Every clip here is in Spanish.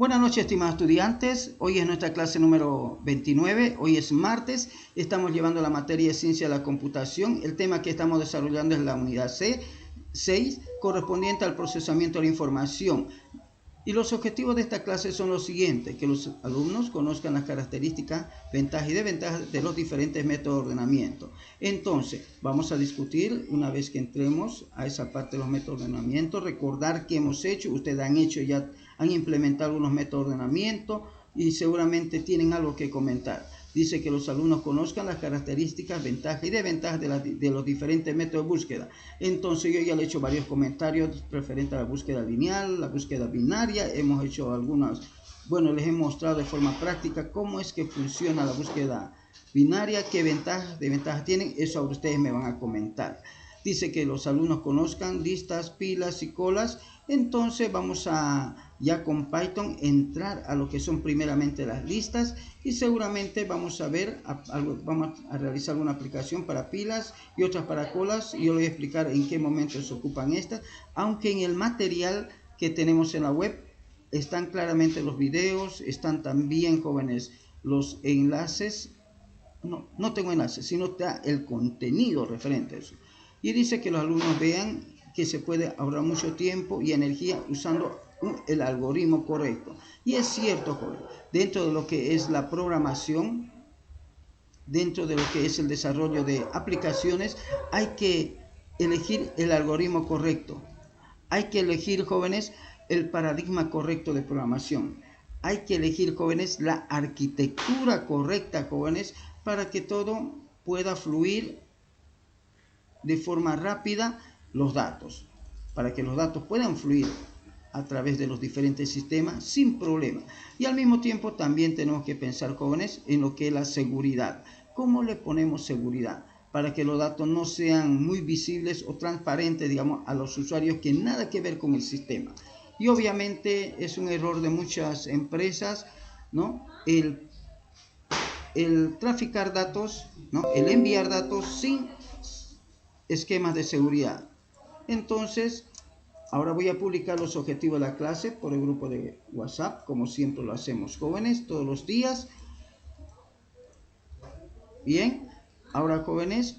Buenas noches, estimados estudiantes. Hoy es nuestra clase número 29. Hoy es martes. Estamos llevando la materia de Ciencia de la Computación. El tema que estamos desarrollando es la unidad 6, correspondiente al procesamiento de la información. Y los objetivos de esta clase son los siguientes: que los alumnos conozcan las características, ventajas y desventajas de los diferentes métodos de ordenamiento. Entonces, vamos a discutir, una vez que entremos a esa parte de los métodos de ordenamiento, recordar qué hemos hecho. Ustedes han implementado algunos métodos de ordenamiento y seguramente tienen algo que comentar. Dice que los alumnos conozcan las características, ventajas y desventajas de los diferentes métodos de búsqueda. Entonces yo ya le he hecho varios comentarios referentes a la búsqueda lineal, la búsqueda binaria. Hemos hecho algunas, les he mostrado de forma práctica cómo es que funciona la búsqueda binaria, qué desventajas tienen. Eso ahora ustedes me van a comentar. Dice que los alumnos conozcan listas, pilas y colas. Entonces vamos a, ya con Python, entrar a lo que son primeramente las listas, y seguramente vamos a ver, vamos a realizar una aplicación para pilas y otras para colas, y yo les voy a explicar en qué momento se ocupan estas, aunque en el material que tenemos en la web están claramente los videos, están también, jóvenes, los enlaces. No tengo enlaces, sino está el contenido referente a eso. Y dice que los alumnos vean que se puede ahorrar mucho tiempo y energía usando el algoritmo correcto. Y es cierto, joven, dentro de lo que es la programación, dentro de lo que es el desarrollo de aplicaciones, hay que elegir el algoritmo correcto. Hay que elegir, jóvenes, el paradigma correcto de programación. Hay que elegir, jóvenes, la arquitectura correcta, jóvenes, para que todo pueda fluir de forma rápida los datos, para que los datos puedan fluir a través de los diferentes sistemas sin problema. Y al mismo tiempo también tenemos que pensar, jóvenes, en lo que es la seguridad. ¿Cómo le ponemos seguridad? Para que los datos no sean muy visibles o transparentes, digamos, a los usuarios, que nada que ver con el sistema. Y obviamente es un error de muchas empresas, ¿no? El traficar datos, ¿no? El enviar datos sin esquemas de seguridad. Entonces, ahora voy a publicar los objetivos de la clase por el grupo de WhatsApp, como siempre lo hacemos, jóvenes, todos los días. Bien, ahora, jóvenes,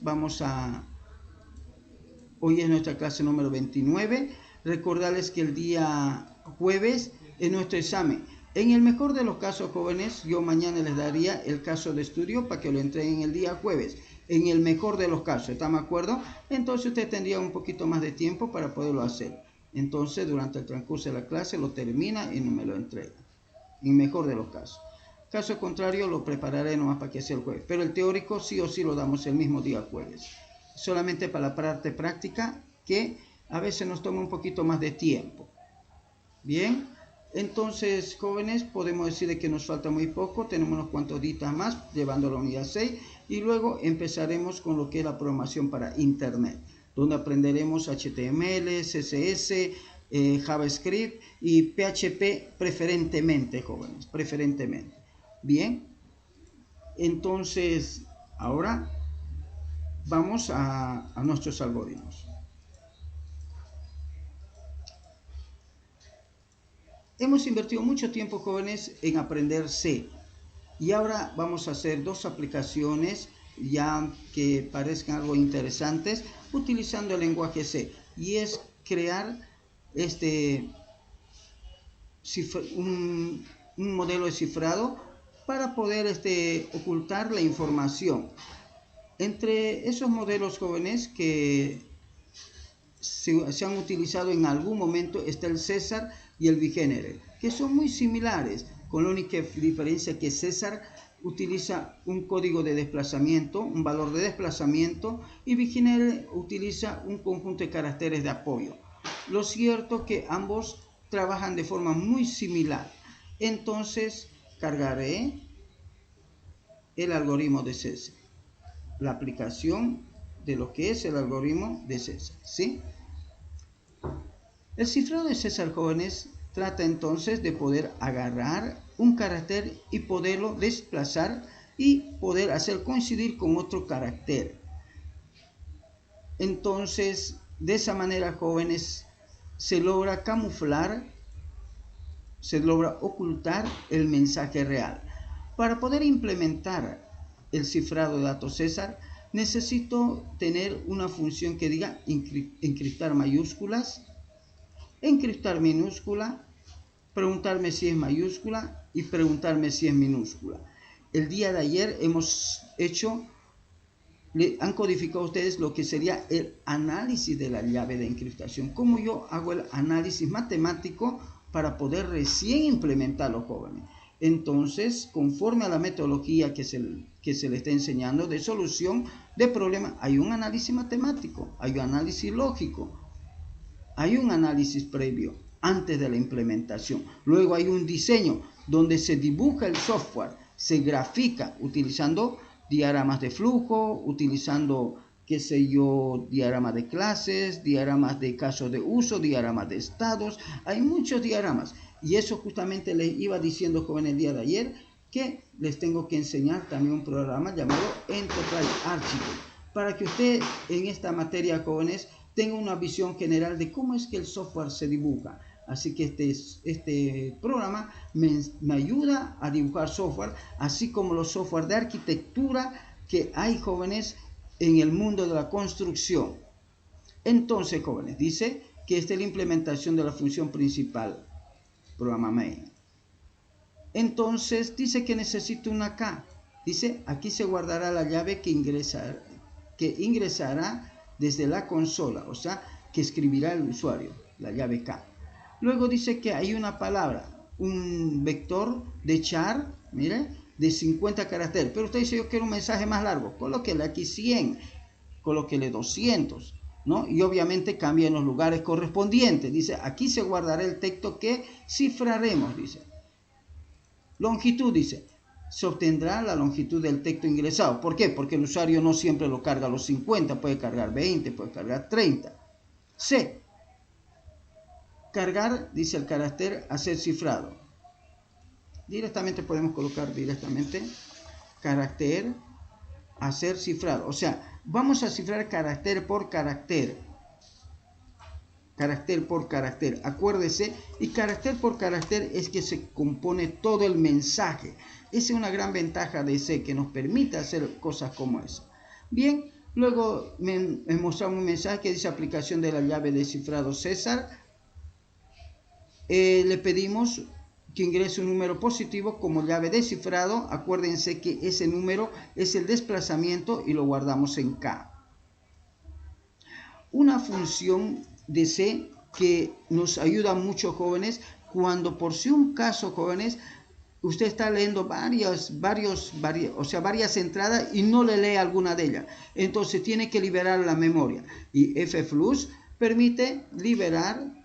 hoy es nuestra clase número 29. Recordarles que el día jueves es nuestro examen. En el mejor de los casos, jóvenes, yo mañana les daría el caso de estudio para que lo entreguen el día jueves. En el mejor de los casos, ¿están de acuerdo? Entonces usted tendría un poquito más de tiempo para poderlo hacer. Entonces, durante el transcurso de la clase lo termina y no me lo entrega. En mejor de los casos. Caso contrario, lo prepararé nomás para que sea el jueves. Pero el teórico sí o sí lo damos el mismo día jueves. Solamente para la parte práctica, que a veces nos toma un poquito más de tiempo. Bien, entonces, jóvenes, podemos decir que nos falta muy poco. Tenemos unos cuantos días más llevando la unidad 6, y luego empezaremos con lo que es la programación para Internet, donde aprenderemos HTML, CSS, JavaScript y PHP preferentemente, jóvenes, preferentemente. Bien, entonces ahora vamos a nuestros algoritmos. Hemos invertido mucho tiempo, jóvenes, en aprender C, y ahora vamos a hacer dos aplicaciones ya que parezcan algo interesantes utilizando el lenguaje C, y es crear un modelo de cifrado para poder ocultar la información. Entre esos modelos, jóvenes, que se han utilizado en algún momento está el César y el Vigenere, que son muy similares, con la única diferencia que César utiliza un código de desplazamiento, un valor de desplazamiento, y Vigenere utiliza un conjunto de caracteres de apoyo. Lo cierto que ambos trabajan de forma muy similar. Entonces cargaré el algoritmo de César, la aplicación de lo que es el algoritmo de César, ¿sí? El cifrado de César, jóvenes, trata entonces de poder agarrar un carácter y poderlo desplazar y poder hacer coincidir con otro carácter. Entonces, de esa manera, jóvenes, se logra camuflar se logra ocultar el mensaje real. Para poder implementar el cifrado de datos César, necesito tener una función que diga encriptar mayúsculas, encriptar minúscula, preguntarme si es mayúscula y preguntarme si es minúscula. El día de ayer han codificado ustedes lo que sería el análisis de la llave de encriptación. Cómo yo hago el análisis matemático para poder recién implementarlo, jóvenes. Entonces, conforme a la metodología que se le está enseñando de solución de problemas, hay un análisis matemático, hay un análisis lógico, hay un análisis previo antes de la implementación. Luego hay un diseño donde se dibuja el software, se grafica utilizando diagramas de flujo, utilizando, diagramas de clases, diagramas de casos de uso, diagramas de estados. Hay muchos diagramas. Y eso justamente les iba diciendo, jóvenes, el día de ayer, que les tengo que enseñar también un programa llamado Enterprise Architect, para que usted en esta materia, jóvenes, tenga una visión general de cómo es que el software se dibuja. Así que este programa me ayuda a dibujar software, así como los software de arquitectura que hay, jóvenes, en el mundo de la construcción. Entonces, jóvenes, dice que esta es la implementación de la función principal, programa main. Entonces, dice que necesito una K. Dice, aquí se guardará la llave que ingresará desde la consola, o sea, que escribirá el usuario, la llave K. Luego dice que hay una palabra, un vector de char, mire, de 50 caracteres. Pero usted dice, yo quiero un mensaje más largo. Colóquele aquí 100, colóquele 200, ¿no? Y obviamente cambia en los lugares correspondientes. Dice, aquí se guardará el texto que cifraremos, dice. Longitud, dice, se obtendrá la longitud del texto ingresado. ¿Por qué? Porque el usuario no siempre lo carga a los 50, puede cargar 20, puede cargar 30. C. Cargar, dice el carácter a ser cifrado. Directamente podemos colocar directamente carácter a ser cifrado. O sea, vamos a cifrar carácter por carácter. Carácter por carácter. Acuérdese, y carácter por carácter es que se compone todo el mensaje. Esa es una gran ventaja de C, que nos permite hacer cosas como esa. Bien, luego me mostramos un mensaje que dice aplicación de la llave de cifrado César. Le pedimos que ingrese un número positivo como llave de cifrado. Acuérdense que ese número es el desplazamiento y lo guardamos en K. Una función de C que nos ayuda mucho, jóvenes, cuando por si un caso, jóvenes, usted está leyendo varias entradas y no le lee alguna de ellas. Entonces tiene que liberar la memoria. Y FFlux permite liberar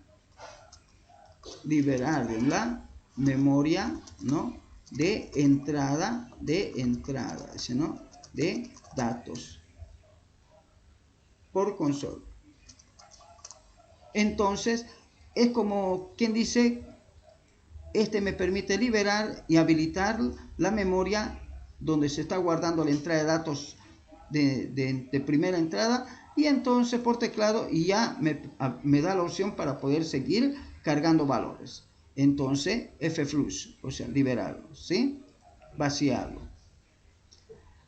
la memoria, ¿no?, de entrada, ¿no?, de datos por consola. Entonces es como quien dice, me permite liberar y habilitar la memoria donde se está guardando la entrada de datos de primera entrada, y entonces por teclado, y ya me da la opción para poder seguir cargando valores. Entonces FFlux, o sea, liberarlo, ¿sí? Vaciarlo.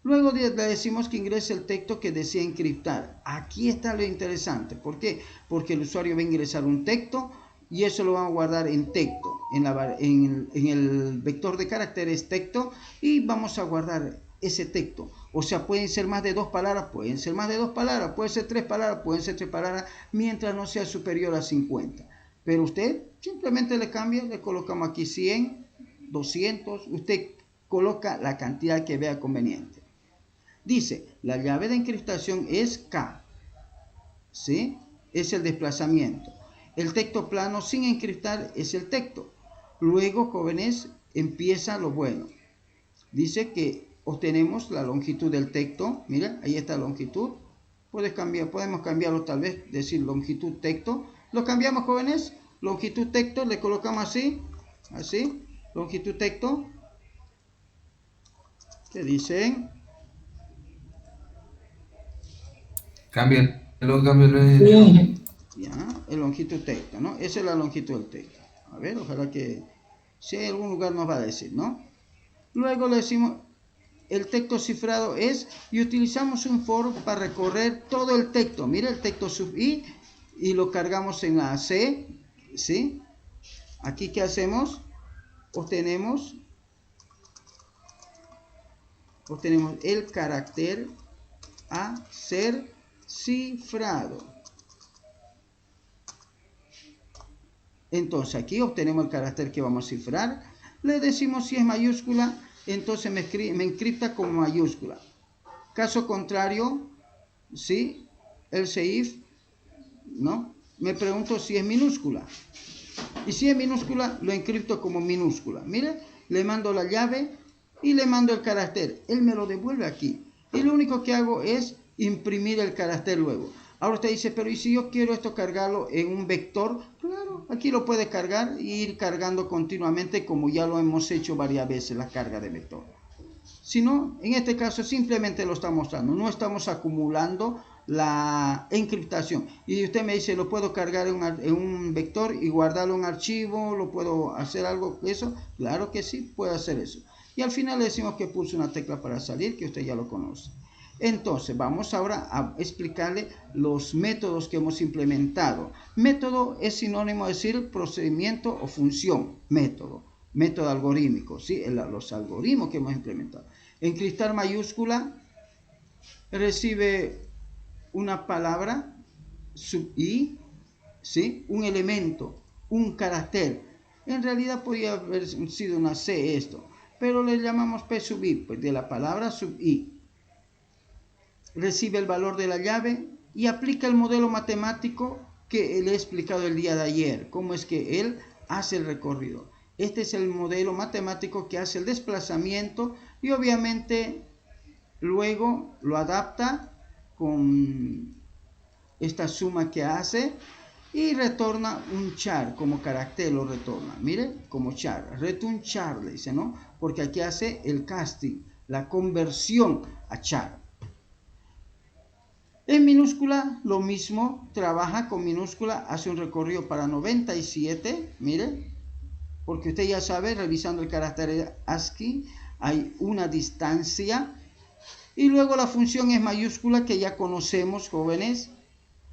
Luego le decimos que ingrese el texto que desea encriptar. Aquí está lo interesante. ¿Por qué? Porque el usuario va a ingresar un texto y eso lo va a guardar en texto, en el vector de caracteres texto, y vamos a guardar ese texto. O sea, pueden ser más de 2 palabras, pueden ser más de 2 palabras, pueden ser 3 palabras, pueden ser 3 palabras, mientras no sea superior a 50. Pero usted simplemente le cambia, le colocamos aquí 100, 200, usted coloca la cantidad que vea conveniente. Dice, la llave de encriptación es K, ¿sí? Es el desplazamiento. El texto plano sin encriptar es el texto. Luego, jóvenes, empieza lo bueno. Dice que obtenemos la longitud del texto. Mira, ahí está la longitud. Podemos cambiarlo, tal vez, decir longitud texto. Lo cambiamos, jóvenes. Longitud texto, le colocamos así. Longitud texto. ¿Qué dicen? Cámbialo. Ya, el longitud texto, ¿no? Esa es la longitud del texto. A ver, ojalá que Si hay algún lugar nos va a decir, ¿no? Luego le decimos, el texto cifrado es, y utilizamos un for para recorrer todo el texto. Mira el texto sub i, y lo cargamos en la C, ¿sí? Aquí, ¿qué hacemos? Obtenemos el carácter a ser cifrado. Entonces aquí obtenemos el carácter que vamos a cifrar. Le decimos si es mayúscula, entonces me encripta como mayúscula. Caso contrario, ¿sí? Else if, ¿no? Me pregunto si es minúscula. Y si es minúscula, lo encripto como minúscula. Mire, le mando la llave y le mando el carácter. Él me lo devuelve aquí. Y lo único que hago es imprimir el carácter luego. Ahora usted dice, pero ¿y si yo quiero esto cargarlo en un vector? Claro, aquí lo puede cargar e ir cargando continuamente, como ya lo hemos hecho varias veces, la carga de vector. Si no, en este caso simplemente lo está mostrando, no estamos acumulando la encriptación. Y usted me dice, ¿lo puedo cargar en un vector y guardarlo en un archivo? ¿Lo puedo hacer algo de eso? Claro que sí, puede hacer eso. Y al final le decimos que pulse una tecla para salir, que usted ya lo conoce. Entonces, vamos ahora a explicarle los métodos que hemos implementado. Método es sinónimo de decir procedimiento o función. Método algorítmico, ¿sí? Los algoritmos que hemos implementado. Encriptar mayúscula recibe una palabra, sub i, ¿sí? Un elemento, un carácter. En realidad podría haber sido una C esto, pero le llamamos P sub i, pues de la palabra sub i. Recibe el valor de la llave y aplica el modelo matemático que le he explicado el día de ayer, cómo es que él hace el recorrido. Este es el modelo matemático que hace el desplazamiento y obviamente luego lo adapta con esta suma que hace y retorna un char como carácter, lo retorna. Mire, como char, return char le dice, ¿no? Porque aquí hace el casting, la conversión a char. En minúscula, lo mismo, trabaja con minúscula, hace un recorrido para 97, mire, porque usted ya sabe, revisando el carácter ASCII, hay una distancia, y luego la función es mayúscula, que ya conocemos, jóvenes,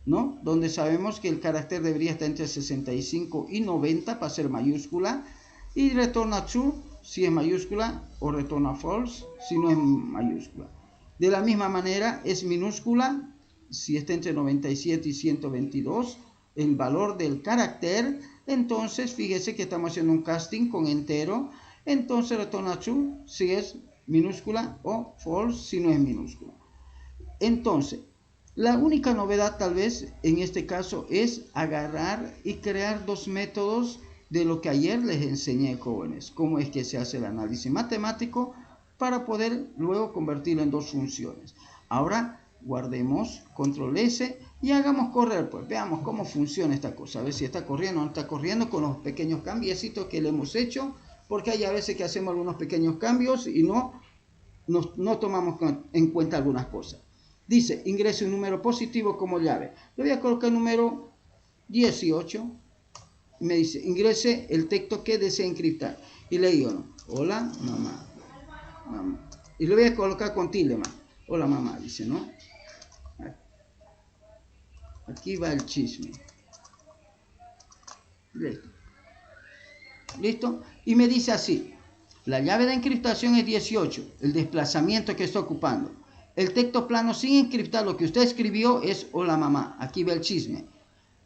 ¿no? Donde sabemos que el carácter debería estar entre 65 y 90 para ser mayúscula, y retorna true si es mayúscula, o retorna false si no es mayúscula. De la misma manera, es minúscula, si está entre 97 y 122, el valor del carácter, entonces fíjese que estamos haciendo un casting con entero, entonces retorna true si es minúscula o false si no es minúscula. Entonces, la única novedad tal vez en este caso es agarrar y crear dos métodos de lo que ayer les enseñé, jóvenes, cómo es que se hace el análisis matemático para poder luego convertirlo en dos funciones. Ahora guardemos, control S y hagamos correr, pues veamos cómo funciona esta cosa, a ver si está corriendo o no está corriendo con los pequeños cambiecitos que le hemos hecho, porque hay a veces que hacemos algunos pequeños cambios y no tomamos en cuenta algunas cosas. Dice, ingrese un número positivo como llave. Le voy a colocar el número 18. Me dice, ingrese el texto que desea encriptar. Y le digo, no, hola, mamá. Y le voy a colocar con tilde más. Hola, mamá, dice, ¿no? Aquí va el chisme. Listo. ¿Listo? Y me dice así. La llave de encriptación es 18, el desplazamiento que está ocupando. El texto plano sin encriptar, lo que usted escribió es hola mamá. Aquí ve el chisme.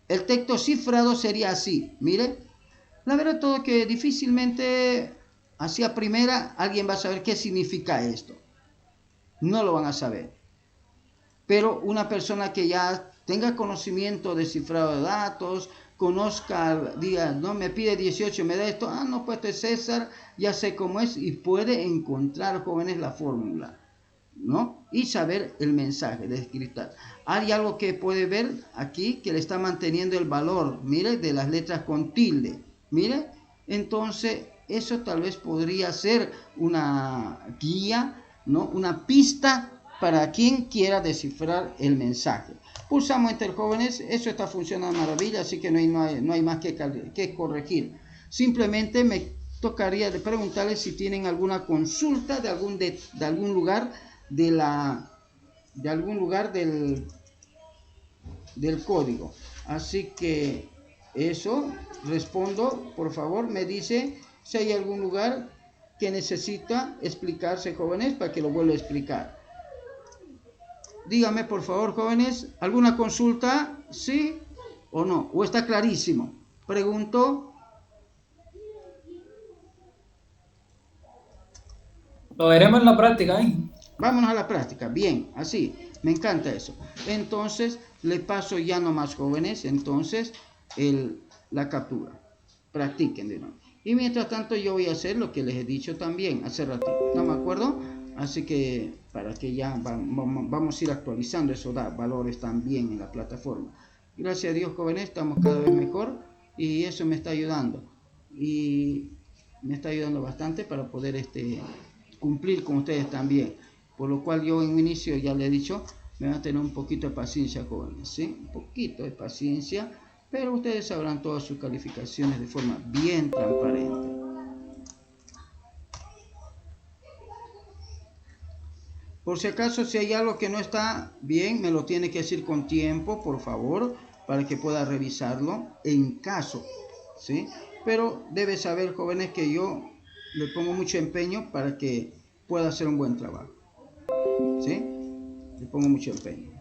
El texto cifrado sería así. Mire, la verdad todo que difícilmente, así a primera, alguien va a saber qué significa esto. No lo van a saber. Pero una persona que ya tenga conocimiento de cifrado de datos, conozca, diga, no, me pide 18, me da esto, no, pues esto es César, ya sé cómo es, y puede encontrar, jóvenes, la fórmula, ¿no? Y saber el mensaje de encriptar. Hay algo que puede ver aquí que le está manteniendo el valor, mire, de las letras con tilde, mire, entonces eso tal vez podría ser una guía, ¿no? Una pista para quien quiera descifrar el mensaje. Pulsamos Enter, jóvenes, eso está funcionando de maravilla, así que no hay más que corregir. Simplemente me tocaría de preguntarles si tienen alguna consulta de algún lugar del código. Así que eso, respondo, por favor, me dice si hay algún lugar que necesita explicarse, jóvenes, para que lo vuelva a explicar. Dígame, por favor, jóvenes, ¿alguna consulta? ¿Sí o no? ¿O está clarísimo? Pregunto. Lo veremos en la práctica, ¿eh? Vámonos a la práctica. Bien, así. Me encanta eso. Entonces, le paso ya nomás, jóvenes, entonces, la captura. Practiquen de nuevo. Y mientras tanto, yo voy a hacer lo que les he dicho también hace ratito. ¿No me acuerdo? Así que, para que ya vamos a ir actualizando, eso da valores también en la plataforma. Gracias a Dios, jóvenes, estamos cada vez mejor. Y eso me está ayudando. Y me está ayudando bastante para poder cumplir con ustedes también. Por lo cual yo en un inicio ya le he dicho, me van a tener un poquito de paciencia, jóvenes, ¿sí? Un poquito de paciencia, pero ustedes sabrán todas sus calificaciones de forma bien transparente. Por si acaso, si hay algo que no está bien, me lo tiene que decir con tiempo, por favor, para que pueda revisarlo en caso, ¿sí? Pero debe saber, jóvenes, que yo le pongo mucho empeño para que pueda hacer un buen trabajo, ¿sí? Le pongo mucho empeño.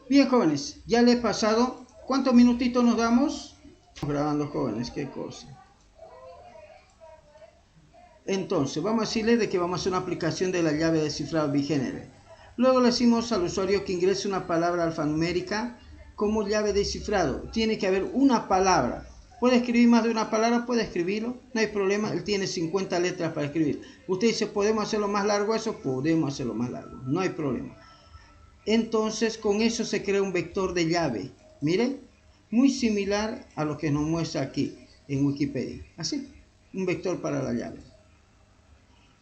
Bien, jóvenes, ya le he pasado. ¿Cuántos minutitos nos damos? Grabando, jóvenes, qué cosa. Entonces, vamos a decirle de que vamos a hacer una aplicación de la llave de cifrado bigénero. Luego le decimos al usuario que ingrese una palabra alfanumérica como llave de cifrado. Tiene que haber una palabra. ¿Puede escribir más de una palabra? Puede escribirlo. No hay problema. Él tiene 50 letras para escribir. Usted dice, ¿podemos hacerlo más largo eso? Podemos hacerlo más largo. No hay problema. Entonces, con eso se crea un vector de llave. Miren, muy similar a lo que nos muestra aquí en Wikipedia. Así, un vector para la llave.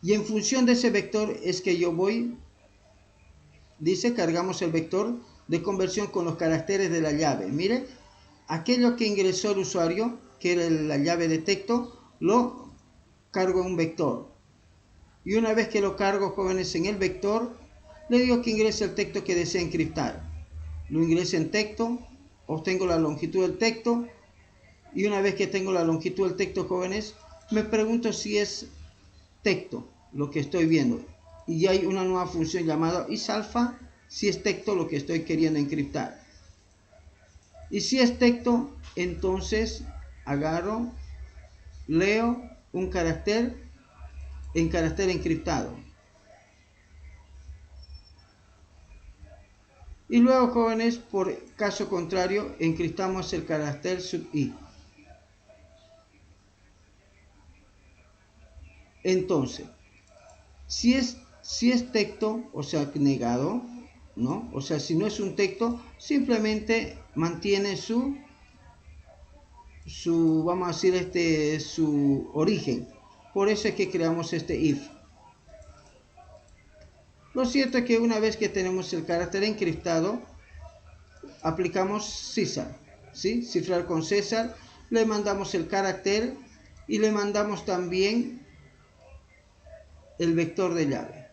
Y en función de ese vector es que yo voy, dice, cargamos el vector de conversión con los caracteres de la llave. Miren, aquello que ingresó el usuario, que era la llave de texto, lo cargo en un vector. Y una vez que lo cargo, jóvenes, en el vector, le digo que ingrese el texto que desea encriptar. Lo ingreso en texto, obtengo la longitud del texto, y una vez que tengo la longitud del texto, jóvenes, me pregunto si es texto lo que estoy viendo. Y ya hay una nueva función llamada isalfa, si es texto lo que estoy queriendo encriptar. Y si es texto, entonces agarro, leo un carácter en carácter encriptado. Y luego, jóvenes, por caso contrario, encriptamos el carácter sub i. Entonces, si es texto, o sea, negado, ¿no? O sea, si no es un texto, simplemente mantiene su vamos a decir, su origen. Por eso es que creamos este if. Lo cierto es que una vez que tenemos el carácter encriptado, aplicamos César, ¿sí? Cifrar con César, le mandamos el carácter y le mandamos también el vector de llave.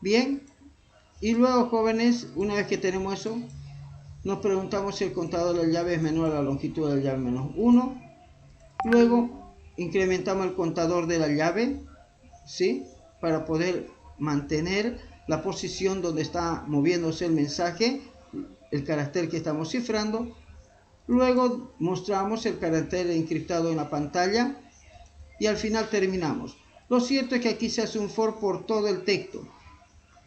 Bien, y luego, jóvenes, una vez que tenemos eso, nos preguntamos si el contador de la llave es menor a la longitud de la llave menos 1. Luego incrementamos el contador de la llave, ¿sí? Para poder mantener la posición donde está moviéndose el mensaje, el carácter que estamos cifrando. Luego mostramos el carácter encriptado en la pantalla y al final terminamos. Lo cierto es que aquí se hace un for por todo el texto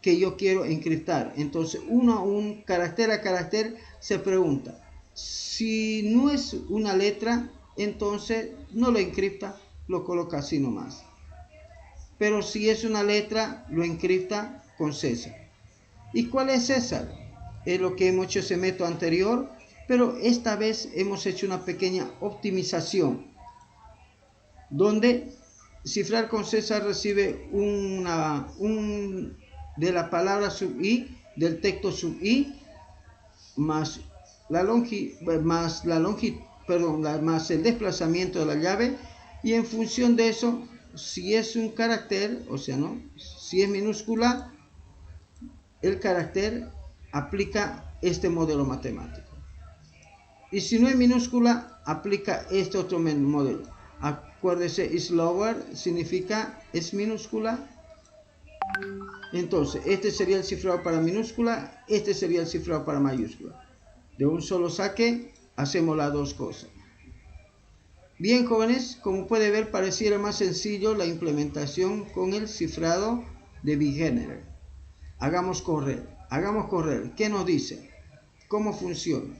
que yo quiero encriptar. Entonces, un carácter a carácter se pregunta. Si no es una letra, entonces no lo encripta, lo coloca así nomás. Pero si es una letra, lo encripta con César. ¿Y cuál es César? Es lo que hemos hecho ese método anterior, pero esta vez hemos hecho una pequeña optimización, donde cifrar con César recibe un de la palabra sub i, del texto sub i, más más el desplazamiento de la llave, y en función de eso, si es un carácter, o sea, ¿no? Si es minúscula, el carácter aplica este modelo matemático. Y si no es minúscula, aplica este otro modelo. Acuérdese, is lower significa es minúscula. Entonces, este sería el cifrado para minúscula, este sería el cifrado para mayúscula. De un solo saque, hacemos las dos cosas. Bien, jóvenes, como puede ver, pareciera más sencillo la implementación con el cifrado de beginner. Hagamos correr. ¿Qué nos dice? ¿Cómo funciona?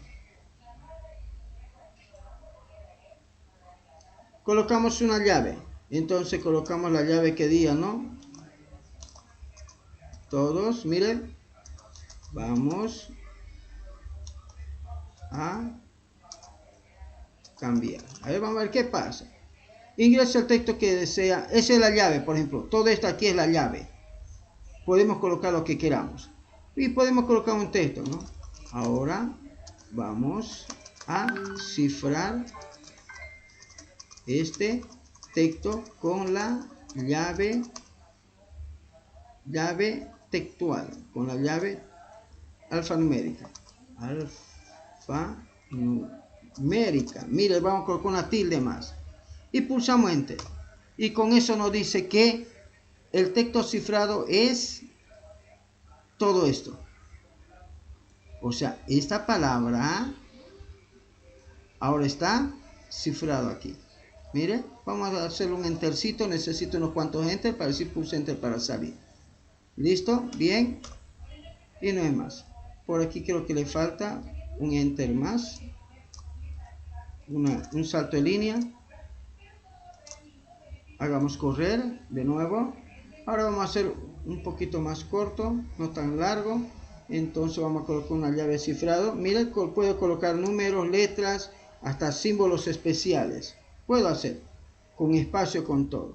Colocamos una llave. Entonces colocamos la llave que diga, ¿no? Todos, miren. Vamos a cambiar. A ver, vamos a ver qué pasa. Ingresa el texto que desea. Esa es la llave, por ejemplo. Todo esto aquí es la llave. Podemos colocar lo que queramos. Y podemos colocar un texto, ¿no? Ahora vamos a cifrar este texto con la llave textual, con la llave alfanumérica. Mire, vamos a colocar una tilde más y pulsamos enter, y con eso nos dice que el texto cifrado es todo esto. O sea, esta palabra ahora está cifrado aquí. Mire, vamos a hacer un entercito. Necesito unos cuantos enter para decir pulse enter para salir. ¿Listo? Bien. Y no es más. Por aquí creo que le falta un enter más. Un salto de línea. Hagamos correr de nuevo. Ahora vamos a hacer un poquito más corto, no tan largo. Entonces vamos a colocar una llave de cifrado. Mira, puedo colocar números, letras, hasta símbolos especiales. Puedo hacer con espacio, con todo.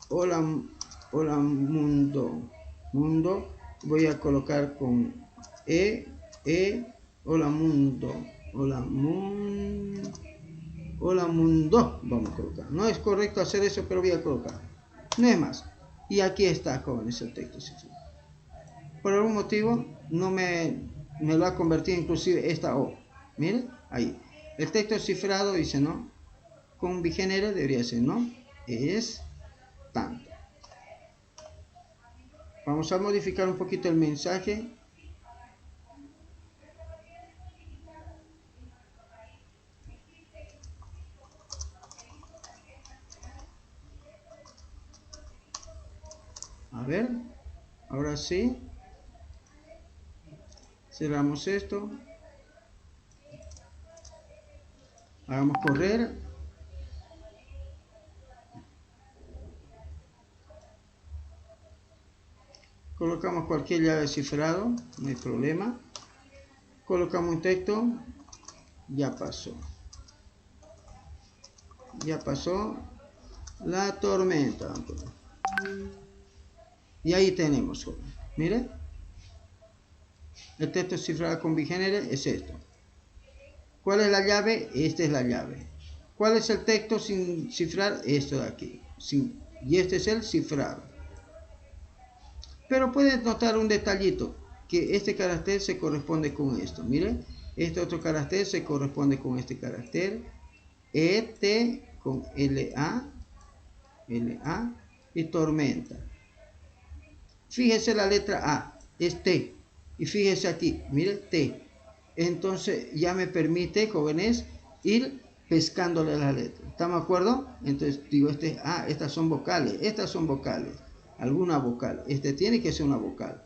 Hola mundo. Voy a colocar con hola mundo. Hola mundo. Vamos a colocar. No es correcto hacer eso, pero voy a colocar. No es más. Y aquí está, jóvenes, el texto cifrado. Por algún motivo no me lo ha convertido inclusive esta O. Miren, ahí. El texto cifrado dice, ¿no? Con bigenere debería ser, ¿no? Es tanto. Vamos a modificar un poquito el mensaje. A ver, ahora sí. Cerramos esto. Hagamos correr. Colocamos cualquier llave de cifrado, no hay problema. Colocamos un texto. Ya pasó. Ya pasó la tormenta. Y ahí tenemos, mire. El texto cifrado con bigenere es esto. ¿Cuál es la llave? Esta es la llave. ¿Cuál es el texto sin cifrar? Esto de aquí. Y este es el cifrado. Pero puedes notar un detallito, que este carácter se corresponde con esto. Mire, este otro carácter se corresponde con este carácter. ET con LA y tormenta. Fíjese la letra A, es T. Y fíjese aquí, mire, T. Entonces ya me permite, jóvenes, ir pescándole la letra. ¿Estamos de acuerdo? Entonces digo, estas son vocales, alguna vocal. Este tiene que ser una vocal,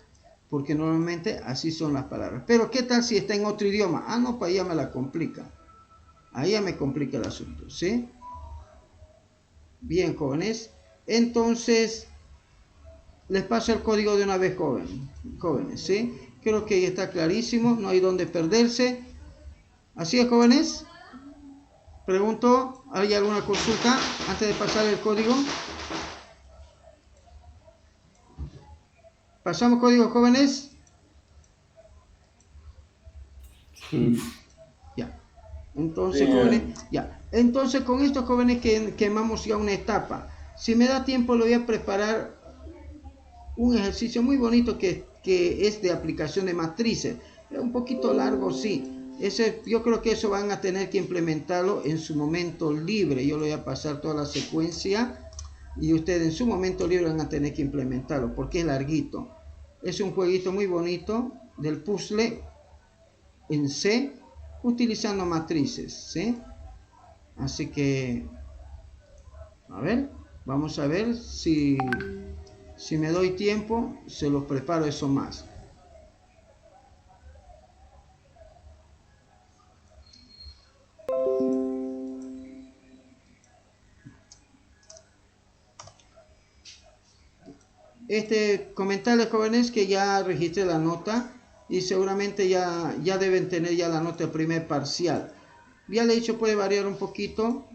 porque normalmente así son las palabras. Pero ¿qué tal si está en otro idioma? Ah, no, pues ahí ya me la complica. Ahí ya me complica el asunto, ¿sí? Bien, jóvenes. Entonces, les paso el código de una vez, jóvenes, ¿sí? Creo que ya está clarísimo, no hay donde perderse. ¿Así es, jóvenes? Pregunto, ¿hay alguna consulta antes de pasar el código? ¿Pasamos código, jóvenes? Ya. Entonces, jóvenes, ya. Entonces, con estos jóvenes que quemamos ya una etapa. Si me da tiempo, le voy a preparar un ejercicio muy bonito que es de aplicación de matrices. Es un poquito largo, sí. Yo creo que eso van a tener que implementarlo en su momento libre. Yo le voy a pasar toda la secuencia y ustedes en su momento libre van a tener que implementarlo porque es larguito. Es un jueguito muy bonito del puzzle en C utilizando matrices, ¿sí? Así que, a ver, vamos a ver si me doy tiempo, se los preparo eso más. Comentarles, jóvenes, que ya registré la nota y seguramente ya deben tener ya la nota del primer parcial. Ya le he dicho, puede variar un poquito,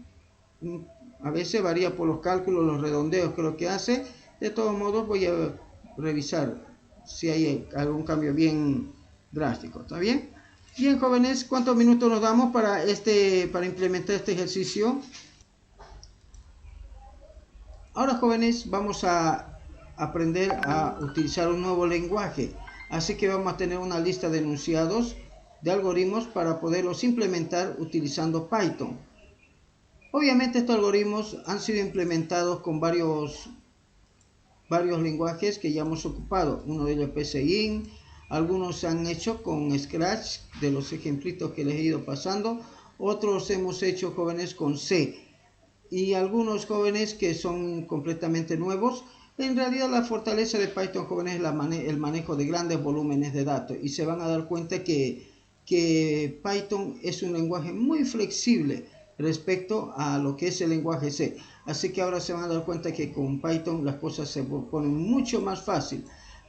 a veces varía por los cálculos, los redondeos que lo que hace. De todos modos voy a revisar si hay algún cambio bien drástico, ¿está bien? Bien, jóvenes, ¿cuántos minutos nos damos para implementar este ejercicio? Ahora, jóvenes, vamos a aprender a utilizar un nuevo lenguaje, así que vamos a tener una lista de enunciados de algoritmos para poderlos implementar utilizando Python. Obviamente estos algoritmos han sido implementados con varios lenguajes que ya hemos ocupado. Uno de ellos es PCInt, algunos se han hecho con Scratch, de los ejemplitos que les he ido pasando, otros hemos hecho, jóvenes, con C, y algunos, jóvenes, que son completamente nuevos. En realidad la fortaleza de Python, jóvenes, es el manejo de grandes volúmenes de datos, y se van a dar cuenta que Python es un lenguaje muy flexible respecto a lo que es el lenguaje C. Así que ahora se van a dar cuenta que con Python las cosas se ponen mucho más fácil.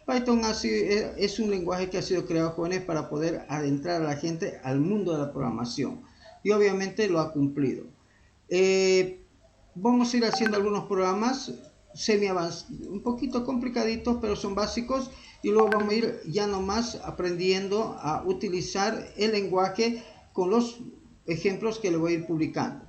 Python es un lenguaje que ha sido creado, jóvenes, para poder adentrar a la gente al mundo de la programación, y obviamente lo ha cumplido. Vamos a ir haciendo algunos programas semi-avanzados, un poquito complicaditos, pero son básicos, y luego vamos a ir ya nomás aprendiendo a utilizar el lenguaje con los ejemplos que le voy a ir publicando.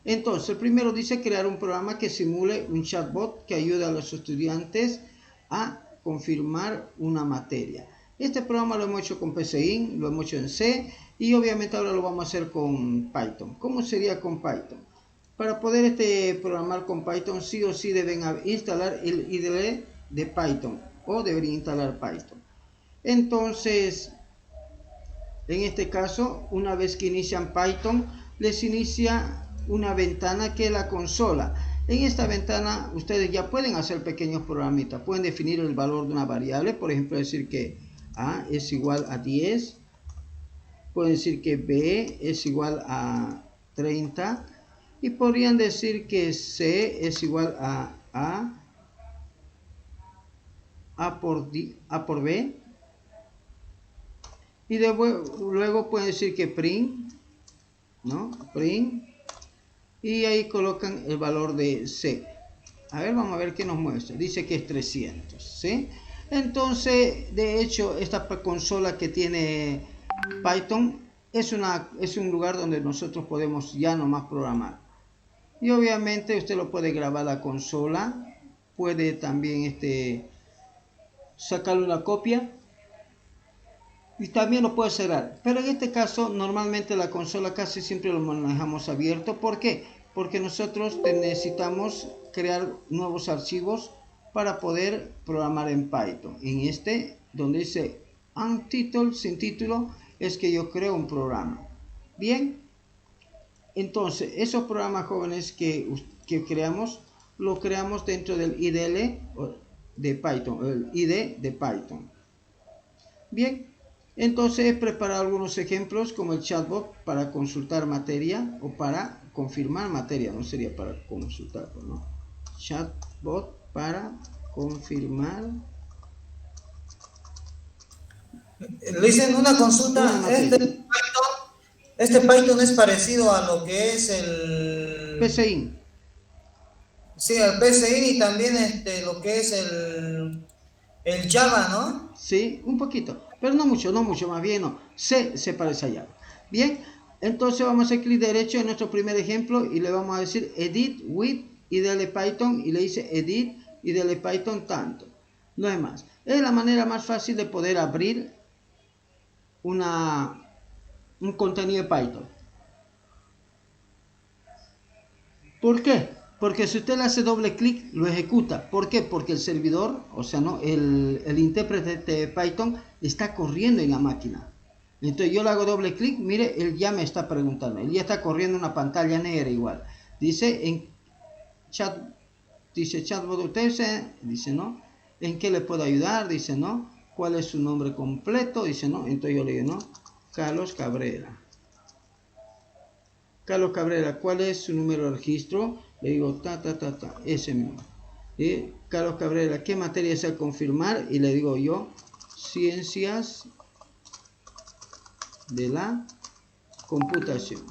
Entonces, el primero dice crear un programa que simule un chatbot que ayude a los estudiantes a confirmar una materia. Este programa lo hemos hecho con PCInt, lo hemos hecho en C, y obviamente ahora lo vamos a hacer con Python. ¿Cómo sería con Python? Para poder programar con Python, sí o sí deben instalar el IDE de Python, o deberían instalar Python. Entonces, en este caso, una vez que inician Python, les inicia una ventana que es la consola. En esta ventana ustedes ya pueden hacer pequeños programitas, pueden definir el valor de una variable, por ejemplo decir que A es igual a 10, pueden decir que B es igual a 30, y podrían decir que C es igual a A por B, y luego pueden decir que print, ¿no? Print, y ahí colocan el valor de C. A ver, vamos a ver qué nos muestra. Dice que es 300, ¿sí? Entonces, de hecho, esta consola que tiene Python es un lugar donde nosotros podemos ya nomás programar. Y obviamente usted lo puede grabar a la consola, puede también sacarle una copia y también lo puede cerrar. Pero en este caso, normalmente la consola casi siempre lo manejamos abierto. ¿Por qué? Porque nosotros necesitamos crear nuevos archivos para poder programar en Python. En donde dice untitled, sin título, es que yo creo un programa. Bien, entonces esos programas, jóvenes, que creamos, lo creamos dentro del IDE de Python, el IDE de Python. Bien, entonces he preparado algunos ejemplos como el chatbot para consultar materia o para confirmar materia, no sería para consultar, ¿no? Chatbot para confirmar. Le dicen una consulta. Este Python es parecido a lo que es el PCInt. Sí, al PCInt, y también lo que es el Java, ¿no? Sí, un poquito, pero no mucho, más bien no. C se parece a Java. Bien, entonces vamos a hacer clic derecho en nuestro primer ejemplo y le vamos a decir edit with y dale Python y le dice edit y dale Python tanto. No es más. Es la manera más fácil de poder abrir un contenido de Python. ¿Por qué? Porque si usted le hace doble clic, lo ejecuta. ¿Por qué? Porque el servidor, o sea, ¿no? el intérprete de Python está corriendo en la máquina. Entonces yo le hago doble clic, mire, él ya me está preguntando. Él ya está corriendo una pantalla negra igual. Dice en chat, dice chatbot UTEPS, dice no. ¿En qué le puedo ayudar? Dice no. ¿Cuál es su nombre completo? Dice no. Entonces yo le digo no. Carlos Cabrera. Carlos Cabrera, ¿cuál es su número de registro? Le digo, ese mismo. Carlos Cabrera, ¿qué materia desea confirmar? Y le digo yo, ciencias de la computación.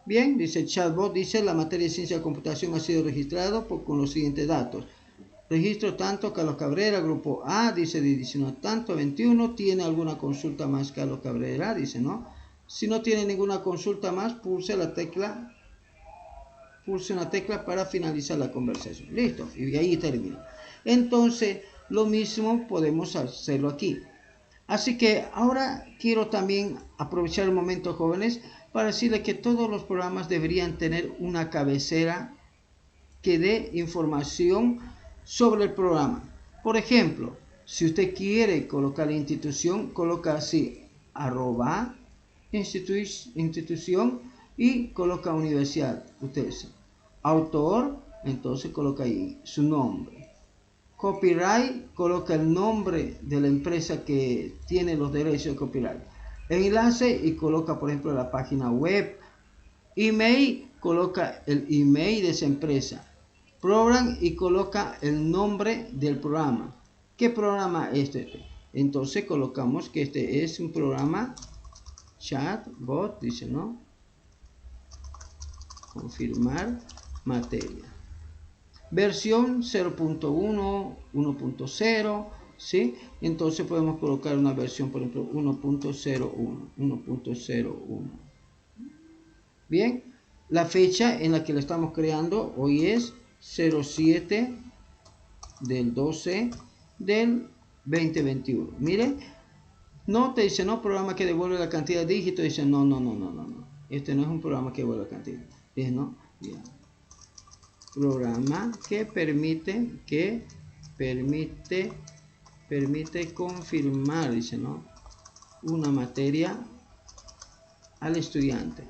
Bien, dice el chatbot, dice, la materia de ciencia de computación ha sido registrado con los siguientes datos. Registro tanto, Carlos Cabrera, grupo A, dice no tanto, 21, ¿tiene alguna consulta más Carlos Cabrera? Dice no. Si no tiene ninguna consulta más, pulse una tecla para finalizar la conversación. Listo, y ahí termina. Entonces, lo mismo podemos hacerlo aquí. Así que ahora quiero también aprovechar el momento, jóvenes, para decirles que todos los programas deberían tener una cabecera que dé información sobre el programa. Por ejemplo, si usted quiere colocar la institución, coloca así, institución y coloca universidad. Ustedes, autor, entonces coloca ahí su nombre. Copyright, coloca el nombre de la empresa que tiene los derechos de copyright. Enlace y coloca, por ejemplo, la página web. Email, coloca el email de esa empresa. Program y coloca el nombre del programa. ¿Qué programa es este? Entonces colocamos que este es un programa chatbot, dice, ¿no? Confirmar materia. Versión 0.1, 1.0, ¿sí? Entonces podemos colocar una versión, por ejemplo, 1.01. Bien, la fecha en la que lo estamos creando hoy es 07 del 12 del 2021. Mire, no te dice, no, programa que devuelve la cantidad de dígitos. Dice, no. Este no es un programa que devuelve la cantidad. Dice, no, bien. Programa que permite confirmar, dice, no, una materia al estudiante,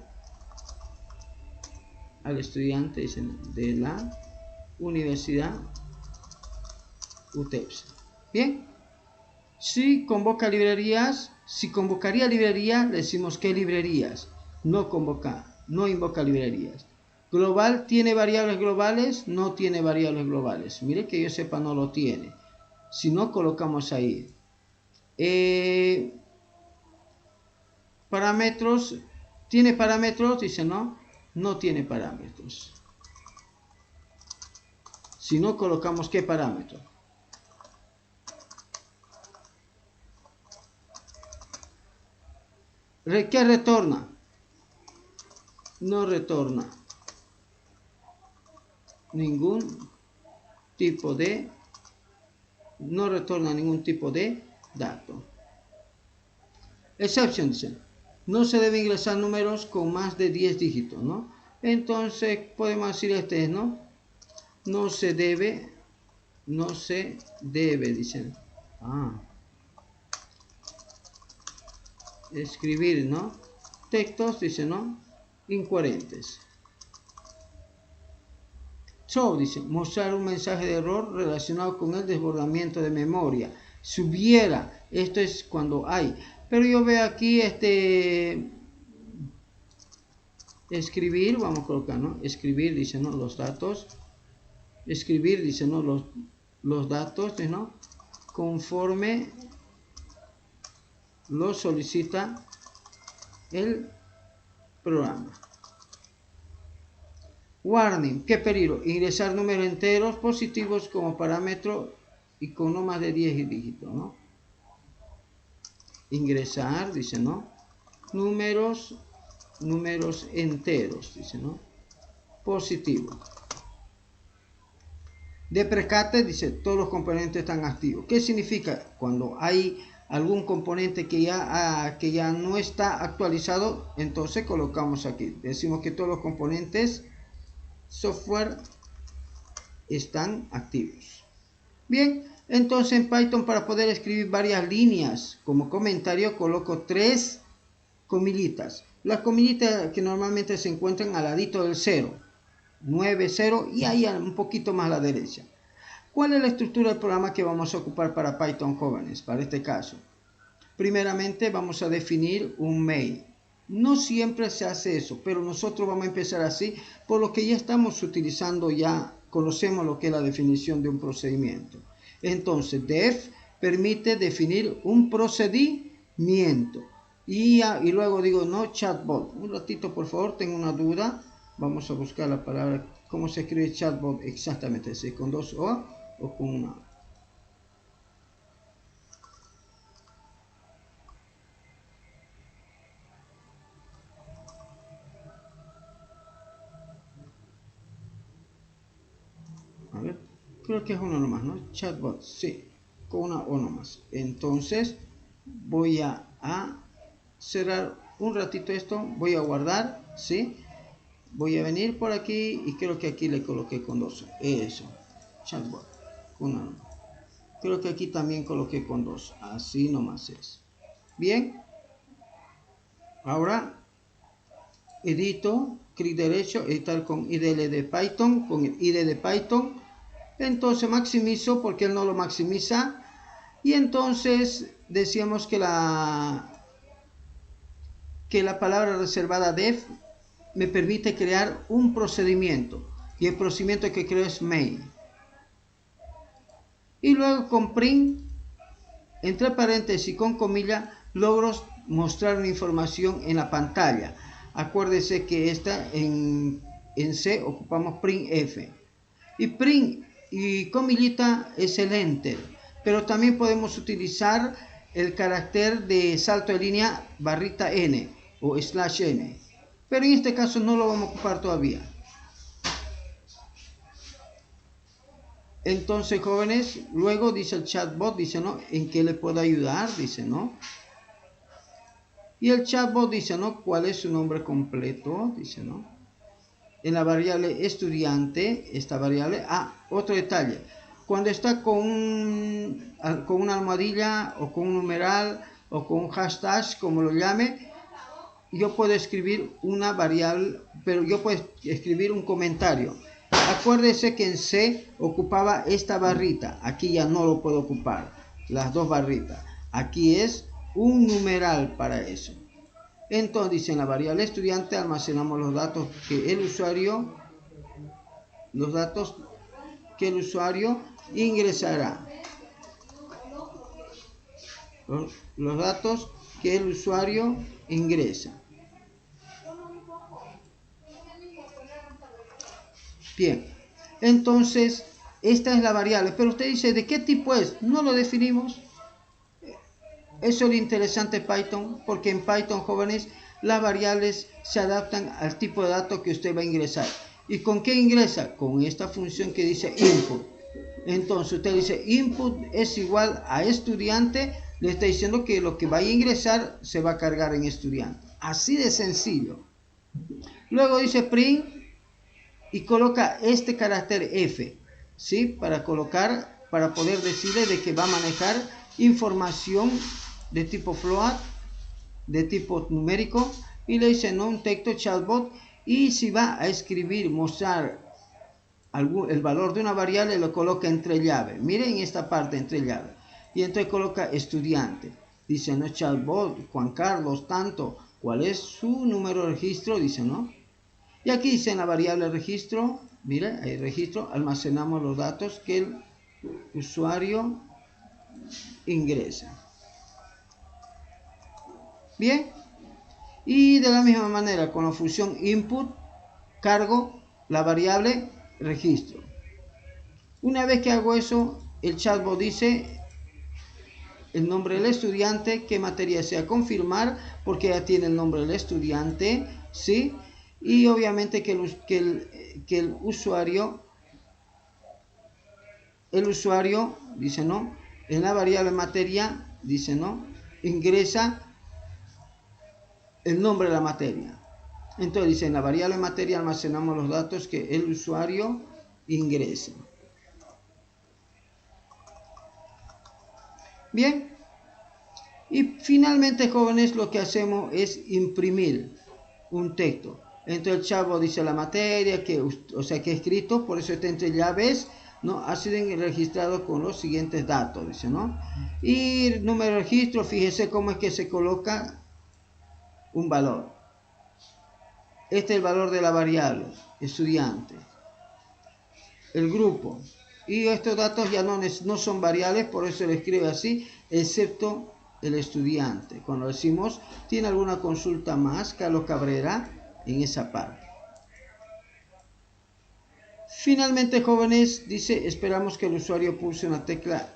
dice, de la Universidad UTEPS. Bien, si convocaría librerías, le decimos qué librerías. No invoca librerías. Global, ¿tiene variables globales? No tiene variables globales. Mire que yo sepa, no lo tiene. Si no, colocamos ahí. Parámetros, ¿tiene parámetros? Dice no tiene parámetros. Si no, colocamos qué parámetro. ¿Qué retorna? No retorna ningún tipo de dato. Exception, dice, no se debe ingresar números con más de 10 dígitos, ¿no? Entonces podemos decir no se debe, dicen, escribir, ¿no? Textos, dice, ¿no? Incoherentes. Dice, mostrar un mensaje de error relacionado con el desbordamiento de memoria. Si hubiera, esto es cuando hay. Pero yo veo aquí escribir, vamos a colocar, ¿no? Escribir, dice, ¿no? Los datos. Escribir, dice, ¿no? Los datos, ¿no? Conforme lo solicita el programa. Warning, qué peligro, ingresar números enteros positivos como parámetro y con no más de 10 dígitos, ¿no? Ingresar, dice, ¿no? Números enteros, dice, ¿no? Positivo. Deprecate, dice, todos los componentes están activos. ¿Qué significa? Cuando hay algún componente que ya no está actualizado, entonces colocamos aquí. Decimos que todos los componentes software están activos. Bien, entonces en Python, para poder escribir varias líneas como comentario, coloco 3 comillitas. Las comillitas que normalmente se encuentran al ladito del 0, 9, 0 y ahí un poquito más a la derecha. ¿Cuál es la estructura del programa que vamos a ocupar para Python, jóvenes? Para este caso, primeramente vamos a definir un main. No siempre se hace eso, pero nosotros vamos a empezar así, por lo que ya estamos utilizando, ya conocemos lo que es la definición de un procedimiento. Entonces, def permite definir un procedimiento. Y luego digo, no chatbot. Un ratito, por favor, tengo una duda. Vamos a buscar la palabra, cómo se escribe chatbot exactamente, si con 2 O o con una. A ver, creo que es uno nomás, ¿no? Chatbot, sí, con una O nomás. Entonces, voy a cerrar un ratito esto, voy a guardar, ¿sí? Voy a venir por aquí y creo que aquí le coloqué con 2. Eso, chatbot, con una. Creo que aquí también coloqué con 2. Así nomás es. Bien. Ahora edito, clic derecho, editar con IDL de Python, con el ID de Python. Entonces maximizo porque él no lo maximiza. Y entonces decíamos que la palabra reservada def me permite crear un procedimiento. Y el procedimiento que creo es main. Y luego con print, entre paréntesis con comilla, logro mostrar una información en la pantalla. Acuérdese que en C ocupamos printf. Y print y comillita es el enter. Pero también podemos utilizar el carácter de salto de línea barrita n o /n. Pero en este caso no lo vamos a ocupar todavía. Entonces, jóvenes, luego dice el chatbot, dice, ¿no? ¿En qué le puedo ayudar? Dice, ¿no? Y el chatbot dice, ¿no? ¿Cuál es su nombre completo? Dice, ¿no? En la variable estudiante, esta variable, otro detalle. Cuando está con una almohadilla o con un numeral o con un hashtag, como lo llame, yo puedo escribir una variable, pero yo puedo escribir un comentario. Acuérdese que en C ocupaba esta barrita, aquí ya no lo puedo ocupar, las dos barritas. Aquí es un numeral para eso. Entonces dice, en la variable estudiante almacenamos los datos que el usuario ingresará. Los datos que el usuario ingresa. Bien, entonces esta es la variable, pero usted dice, ¿de qué tipo es? No lo definimos. Eso es lo interesante de Python, porque en Python, jóvenes, las variables se adaptan al tipo de datos que usted va a ingresar. ¿Y con qué ingresa? Con esta función que dice input. Entonces usted dice input es igual a estudiante, le está diciendo que lo que vaya a ingresar se va a cargar en estudiante. Así de sencillo. Luego dice print y coloca este carácter F, ¿sí? Para poder decirle de que va a manejar información de tipo float, de tipo numérico, y le dice, no, un texto chatbot, y si va a escribir, mostrar el valor de una variable, lo coloca entre llave. Miren esta parte entre llave. Y entonces coloca estudiante. Dice, no, chatbot, Juan Carlos, tanto, ¿cuál es su número de registro? Dice, ¿no? Y aquí dice en la variable registro, mire, ahí registro, almacenamos los datos que el usuario ingresa. Bien, y de la misma manera con la función input cargo la variable registro. Una vez que hago eso, el chatbot dice el nombre del estudiante, qué materia desea confirmar, porque ya tiene el nombre del estudiante, ¿sí? Y obviamente que el usuario dice no, en la variable materia, dice no, ingresa el nombre de la materia. Entonces dice, en la variable materia almacenamos los datos que el usuario ingresa. Bien, y finalmente, jóvenes, lo que hacemos es imprimir un texto. Entonces el chatbot dice la materia, que he escrito, por eso está entre llaves, ¿no? Ha sido registrado con los siguientes datos, dice, ¿no? Y número de registro, fíjese cómo es que se coloca un valor. Este es el valor de la variable, estudiante. El grupo. Y estos datos ya no son variables, por eso lo escribe así, excepto el estudiante. Cuando decimos, ¿tiene alguna consulta más, Carlos Cabrera? En esa parte. Finalmente, jóvenes, dice, esperamos que el usuario pulse una tecla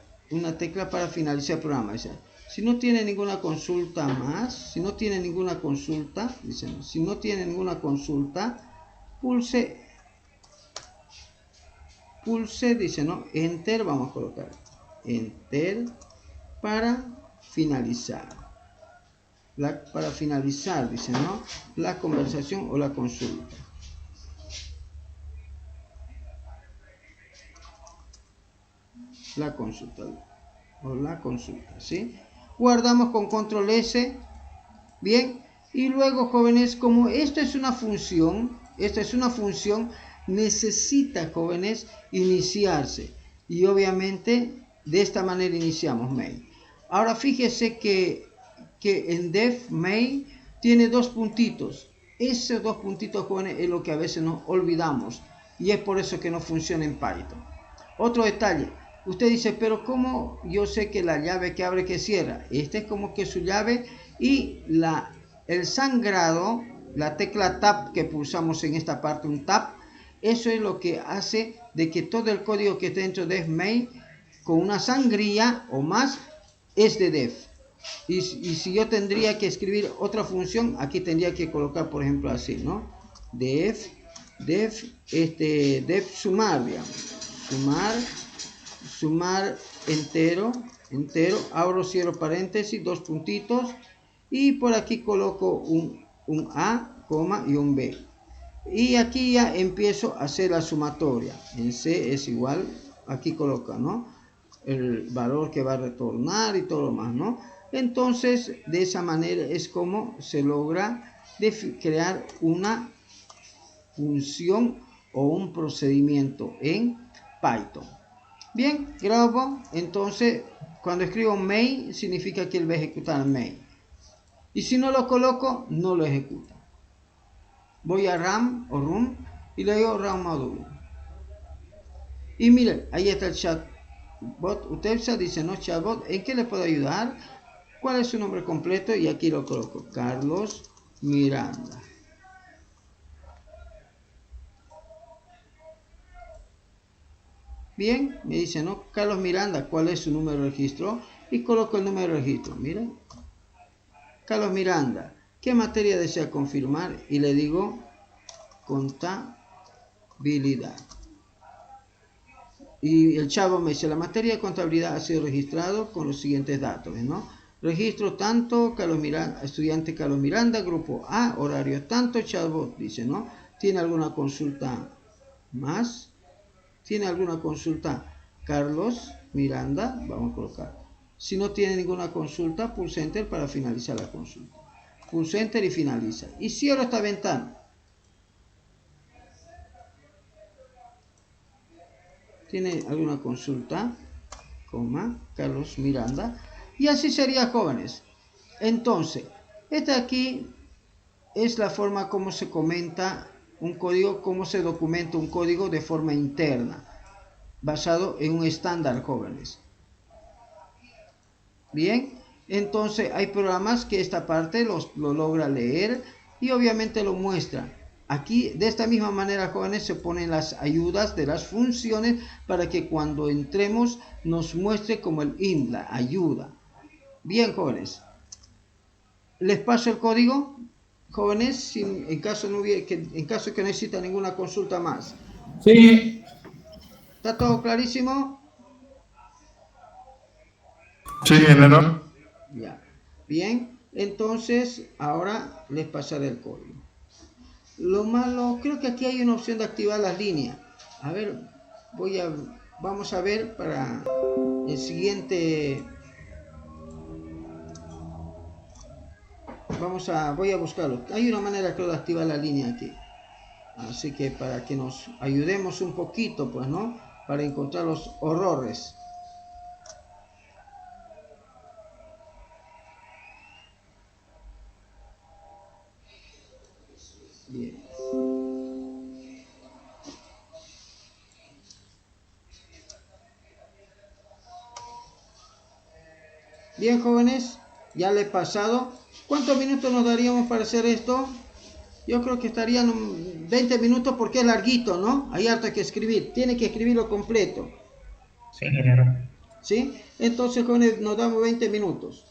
para finalizar el programa. Dice, si no tiene ninguna consulta más, si no tiene ninguna consulta, pulse, dice, ¿no? Enter, vamos a colocar Enter para finalizar. Dice, ¿no? La conversación o la consulta. La consulta, ¿sí? Guardamos con control S, bien, y luego, jóvenes, como esto es una función, necesita, jóvenes, iniciarse, y obviamente de esta manera iniciamos main. Ahora fíjese que en def main tiene dos puntitos. Esos dos puntitos, jóvenes, es lo que a veces nos olvidamos, y es por eso que no funciona en Python. Otro detalle, usted dice, pero ¿cómo yo sé que la llave que abre, que cierra? Esta es como que su llave, y el sangrado, la tecla tab que pulsamos en esta parte, un tab, eso es lo que hace de que todo el código que está dentro de def main, con una sangría o más, es de def. Y si yo tendría que escribir otra función, aquí tendría que colocar, por ejemplo, así, ¿no? Def sumar, digamos. Sumar entero, abro, cierro paréntesis, dos puntitos, y por aquí coloco un A, coma, y un B. Y aquí ya empiezo a hacer la sumatoria. En C es igual, aquí coloca, ¿no? El valor que va a retornar y todo lo más, ¿no? Entonces, de esa manera es como se logra crear una función o un procedimiento en Python. Bien, grabo. Entonces, cuando escribo main, significa que él va a ejecutar main. Y si no lo coloco, no lo ejecuta. Voy a RAM o room y le digo RAM módulo. Y miren, ahí está el chatbot. Utepsa dice, no, chatbot, ¿en qué le puedo ayudar? ¿Cuál es su nombre completo? Y aquí lo coloco, Carlos Miranda. Bien, me dice, ¿no? Carlos Miranda, ¿cuál es su número de registro? Y coloco el número de registro, miren. Carlos Miranda, ¿qué materia desea confirmar? Y le digo, contabilidad. Y el chavo me dice, la materia de contabilidad ha sido registrado con los siguientes datos, ¿no? Registro tanto, Carlos Miranda, estudiante Carlos Miranda, grupo A, horario tanto, chatbot dice, ¿no? ¿Tiene alguna consulta más? ¿Tiene alguna consulta Carlos Miranda? Vamos a colocar. Si no tiene ninguna consulta, pulse Enter para finalizar la consulta. Pulse Enter y finaliza. Y cierro esta ventana. ¿Tiene alguna consulta? Coma, Carlos Miranda. Y así sería, jóvenes. Entonces, esta aquí es la forma como se comenta un código, cómo se documenta un código de forma interna, basado en un estándar, jóvenes. Bien, entonces hay programas que esta parte lo logra leer y obviamente lo muestra. Aquí, de esta misma manera, jóvenes, se ponen las ayudas de las funciones para que cuando entremos nos muestre como el IN, la ayuda. Bien, jóvenes. Les paso el código, jóvenes, en caso que no necesita ninguna consulta más. Sí, ¿Está todo clarísimo? Sí, general. Ya. Bien, entonces ahora les pasaré el código. Lo malo, creo que aquí hay una opción de activar las líneas. A ver, vamos a ver para el siguiente. Voy a buscarlo. Hay una manera creo de activar la línea aquí. Así que para que nos ayudemos un poquito, pues, ¿no? Para encontrar los horrores. Bien. Bien, jóvenes, ya le he pasado. ¿Cuántos minutos nos daríamos para hacer esto? Yo creo que estarían 20 minutos porque es larguito, ¿no? Hay harto que escribir. Tiene que escribirlo completo. Sí, general. ¿Sí? Entonces, jóvenes, nos damos 20 minutos.